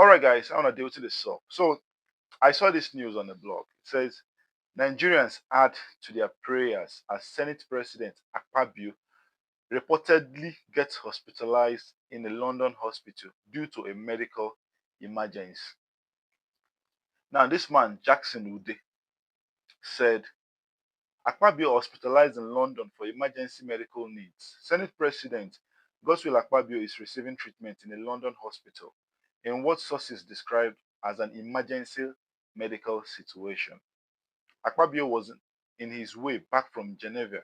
All right, guys, I want to deal with this up. So I saw this news on the blog. It says Nigerians add to their prayers as Senate President Akpabio reportedly gets hospitalized in a London hospital due to a medical emergency. Now, this man, Jackson Ude, said Akpabio hospitalized in London for emergency medical needs. Senate President Godswill Akpabio is receiving treatment in a London hospital in what sources described as an emergency medical situation. Akpabio was in his way back from Geneva,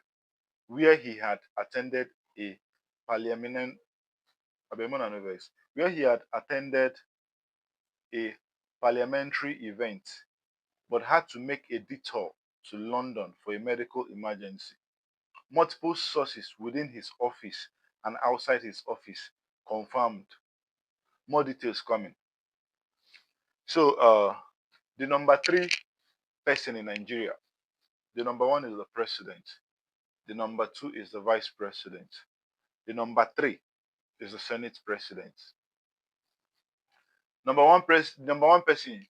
where he had attended a parliament where he had attended a parliamentary event, but had to make a detour to London for a medical emergency. Multiple sources within his office and outside his office confirmed. More details coming. So, the number three person in Nigeria, the number one is the president, the number two is the vice president, the number three is the Senate president. Number one person,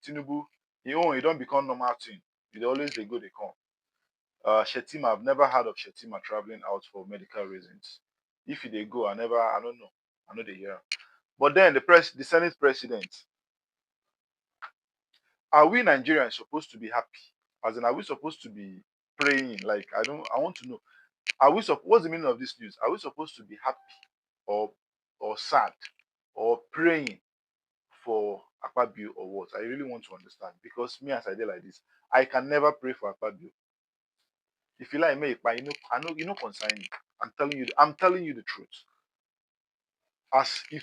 Tinubu, he don't become normal thing. He always they go, they come. Shetima, I've never heard of Shetima traveling out for medical reasons. If they go, I don't know. I know they hear. But then the Senate president, are we Nigerians supposed to be happy? As in, are we supposed to be praying? Like, I want to know. What's the meaning of this news? Are we supposed to be happy or sad or praying for Akpabio or what? I really want to understand, because me, as I did like this, I can never pray for Akpabio. If you like me, but you know concern me. I'm telling you the truth. As if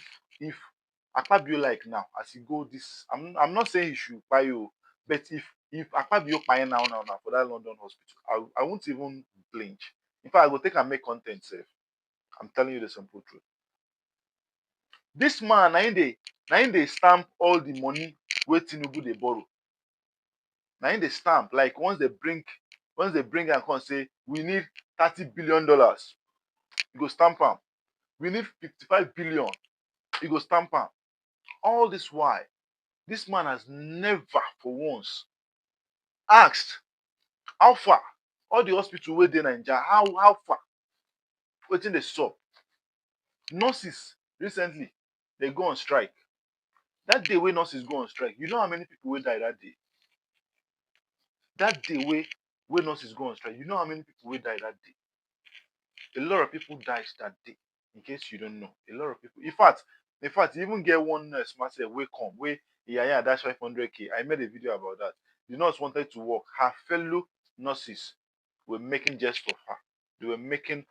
Akpabio like now, as he go this, I'm not saying he should buy you, but if Akpabio buy now for that London hospital, I won't even blinch. In fact, I go take and make content safe. I'm telling you the simple truth. This man, na him dey stamp all the money wey Tinubu dey borrow. Na him dey stamp. Like once they bring and come say we need $30 billion, you go stamp am. We need 55 billion, you go stamp am. All this why this man has never for once asked how far all the hospital wey dey Naija, how far, wetin dey sup. Nurses recently they go on strike. That day wey nurses go on strike, you know how many people wey die that day? That day wey nurses go on strike, you know how many people wey die that day? A lot of people died that day. In case you don't know, a lot of people. In fact, even get one nurse myself wey come wey yeah dash 500k. I made a video about that. The nurse wanted to work. Her fellow nurses were making jest of her. They were making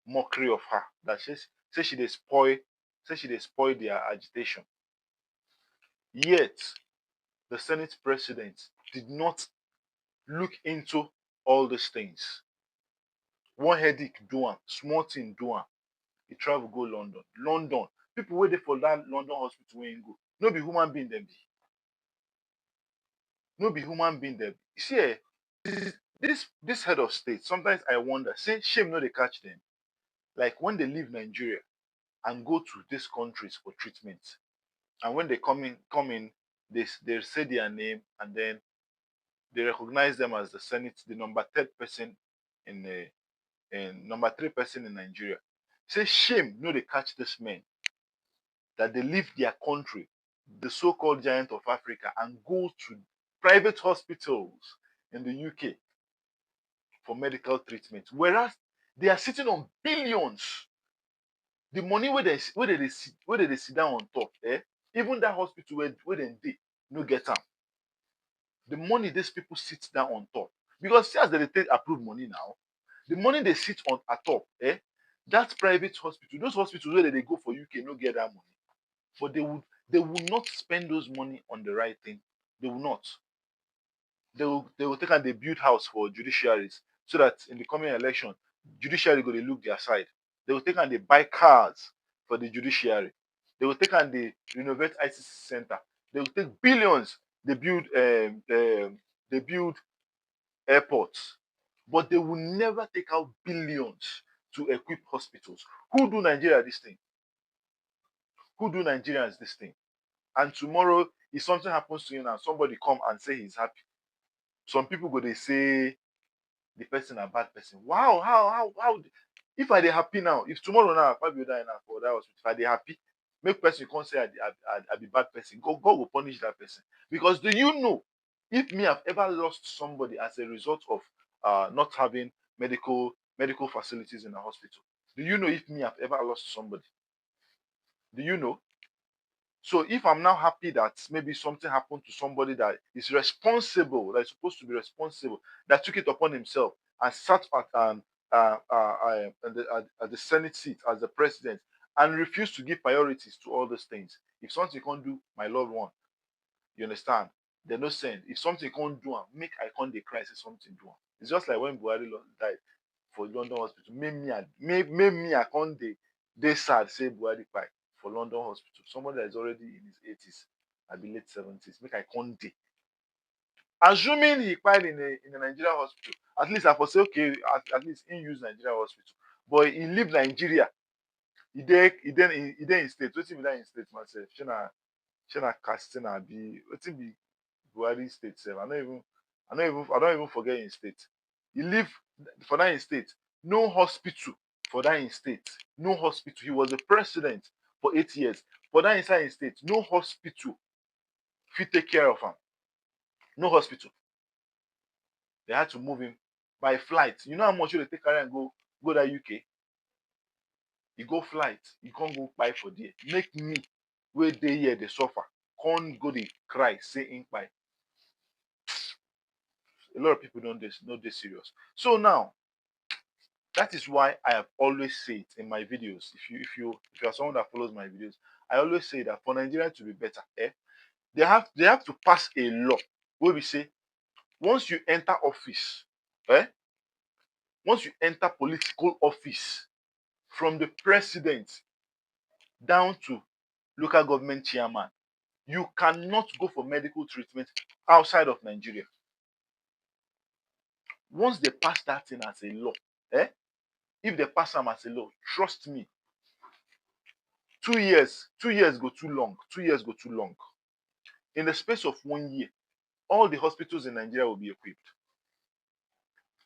mockery of her. That say she dey spoil their agitation. Yet the Senate president did not look into all these things. One headache do am, small thing do am. He travel go London. London, people wey dey for that London hospital wey him go, no be human being dem be. No be human being dem. You see, this head of state, sometimes I wonder, say shame no dey catch them. Like when they leave Nigeria and go to these countries for treatment, and when they come in, they say their name, and then they recognize them as the Senate, the number third person in number three person in Nigeria. Say shame no dey catch these men that they leave their country, the so-called giant of Africa, and go to private hospitals in the UK for medical treatment, whereas they are sitting on billions. The money where they sit down on top, even that hospital where they dey no get am. The money these people sit down on top, because see as they take approve money now, the money they sit on at top, that private hospital, those hospitals where they go for UK no get that money, but they will not spend those money on the right thing. They will not. They will take and they build house for judiciaries, so that in the coming election, judiciary go dey look their side. They will take and they buy cars for the judiciary. They will take and they renovate ICC center. They will take billions. They build airports, but they will never take out billions to equip hospitals. Who do Nigeria this thing? Who do Nigerians this thing? And tomorrow, if something happens to him and somebody come and say he's happy, some people go they say the person a bad person. Wow, how if I dey happy now, if tomorrow now Akpabio die now for that hospital, if I dey happy, make person come say I be bad person. God will punish that person. Because do you know, if me have ever lost somebody as a result of not having medical facilities in a hospital, do you know if me have ever lost somebody? Do you know? So if I'm now happy that maybe something happened to somebody that is responsible, that is supposed to be responsible, that took it upon himself and sat at the Senate seat as the president and refused to give priorities to all those things. If something can't do my loved one, you understand? There's no sense. If something can't do, make I can't dey cry say something do. It's just like when Buhari died for London hospital. Make me I can't dey sad say Buhari died for London hospital. Somebody that is already in his 80s, I be late 70s. Make I can't dey. Assuming he died in a Nigerian hospital, at least I for say okay, at least he use Nigerian hospital. But he leave Nigeria. He dey in state. Wetin be that in state myself? Shey na Katsina be wetin be Buhari state sef? I don't even forget in state. He live for that in state. No hospital for that in state. No hospital. He was the president for 8 years. For that inside in state, no hospital fit take care of him. No hospital. They had to move him by flight. You know how much they take carry and go that UK? You go flight, you can't go buy for there. Make me wey dey here dey suffer. Can't go dey cry, say in buy. A lot of people don't know this serious. So now, that is why I have always said in my videos, if you are someone that follows my videos, I always say that for Nigeria to be better, they have to pass a law where we say once you enter office, once you enter political office, from the president down to local government chairman, you cannot go for medical treatment outside of Nigeria. Once they pass that thing as a law, if they pass them as a law, trust me, 2 years go too long. 2 years go too long. In the space of 1 year, all the hospitals in Nigeria will be equipped.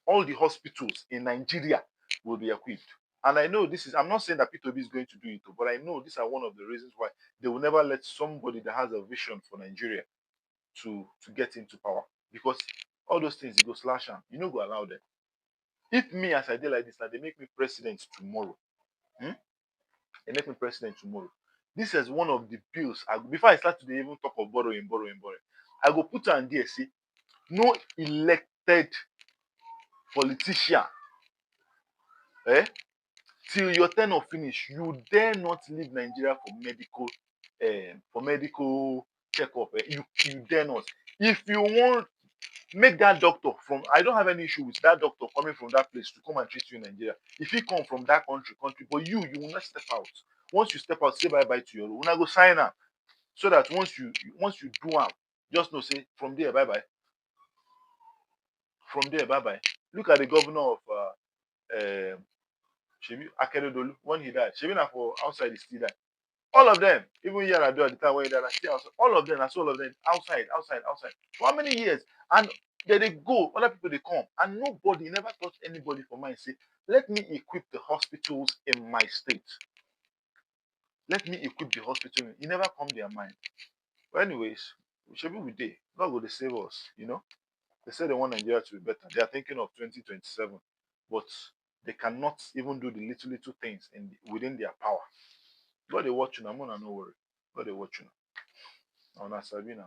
All the hospitals in Nigeria will be equipped. And I know I'm not saying that P2B is going to do it, but I know these are one of the reasons why they will never let somebody that has a vision for Nigeria to get into power. Because all those things, you go slash them. You no go allow them. If me, as I did like this, and they make me president tomorrow, they make me president tomorrow. This is one of the bills. Before I start to even talk of borrowing, I go put on there, say, no elected politician, till your tenure finish, you dare not leave Nigeria for medical checkup. You dare not. If you want, make that doctor from, I don't have any issue with that doctor coming from that place to come and treat you in Nigeria. If he come from that country, but you will not step out. Once you step out, say bye-bye to your role. Una go sign am. So that once you do am, just know, say, from there, bye-bye. From there, bye-bye. Look at the governor of Shebi Akeredolu when he died. Shebi na for outside he still died. All of them, even here at the time when he died, still outside. All of them, I saw all of them outside. For how many years? And then they go, other people they come, and nobody never touched anybody for mine. Say, let me equip the hospitals in my state. Let me equip the hospital. It never come their mind. But anyways, we should be with day. God will save us, They say they want Nigeria to be better. They are thinking of 2027, but they cannot even do the little things within their power. God they watch you now, no worry. God they watch you now. Now, Sabina.